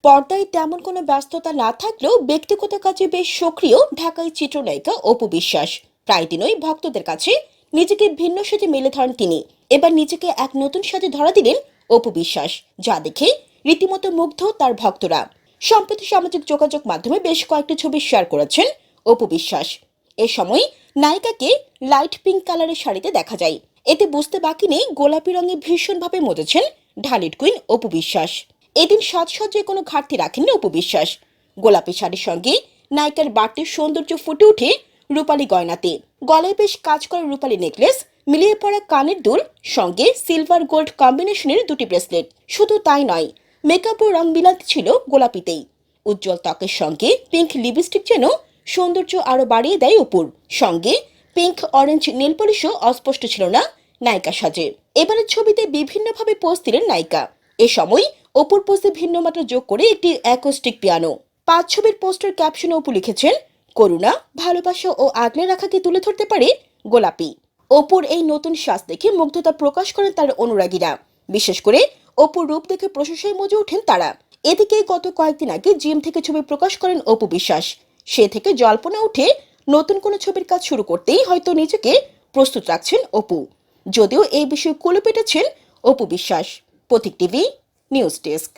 পর্দায় তেমন কোনো ব্যস্ততা না থাকলেও ব্যক্তিগত কাজে বেশ সক্রিয় ঢাকাই চিত্রনায়িকা অপু বিশ্বাস। প্রায় দিনই ভক্তদের কাছে নিজেকে ভিন্ন সাজে মেলে ধরেন তিনি। এবার নিজেকে এক নতুন সাজে ধরা দিলেন অপু বিশ্বাস, যা দেখে রীতিমতো মুগ্ধ তার ভক্তরা। সম্প্রতি সামাজিক যোগাযোগ মাধ্যমে বেশ কয়েকটি ছবি শেয়ার করেছেন অপু বিশ্বাস। এ সময় নায়িকাকে লাইট পিঙ্ক কালারের শাড়িতে দেখা যায়। এতে বুঝতে বাকি নেই গোলাপি রঙে ভীষণভাবে মজেছেন ঢালিউড কুইন অপু বিশ্বাস। এদিন সাজসজ্জায় কোনো ঘাটতি রাখেননি অপু বিশ্বাস। গোলাপি শাড়ির সঙ্গে নায়িকার বাড়তি সৌন্দর্য ফুটে ওঠে রূপালী গয়নাতে। গলায় বেশ কাজ করা রূপালী নেকলেস, মিলিয়ে পড়া কানের দুল, সঙ্গে সিলভার গোল্ড কম্বিনেশনের দুটি ব্রেসলেট। শুধু তাই নয়, মেকআপ ও রং মিলাতে ছিল গোলাপিতেই। উজ্জ্বল ত্বকের সঙ্গে পিঙ্ক লিপস্টিক যেন সৌন্দর্য আরো বাড়িয়ে দেয় অপুর। সঙ্গে পিঙ্ক অরেঞ্জ নেল পলিশও অস্পষ্ট ছিল না নায়িকা সাজে। এবারের ছবিতে বিভিন্নভাবে পোজ দিলেন নায়িকা। এ সময় অপুর পোস্টে ভিন্ন মাত্রা যোগ করে একটি অ্যাকোস্টিক পিয়ানো। 5 ছবির পোস্টার ক্যাপশনে অপু লিখেছেন, করুণা, ভালোবাসা ও আগলে রাখাকে তুলে ধরতে পারে গোলাপি। অপুর এই নতুন সাজ দেখে মুগ্ধতা প্রকাশ করেন তার অনুরাগীরা। বিশেষ করে অপুর রূপ দেখে প্রশংসায় মজে ওঠেন তারা। এদিকে গত কয়েকদিন আগে জিম থেকে ছবি প্রকাশ করেন অপু বিশ্বাস। সে থেকে জল্পনা উঠে নতুন কোনো ছবির কাজ শুরু করতেই হয়তো নিজেকে প্রস্তুত রাখছেন অপু। যদিও এই বিষয়ে কুলে পেটেছেন অপু বিশ্বাস। প্রতীক টিভি নিউজ ডেস্ক।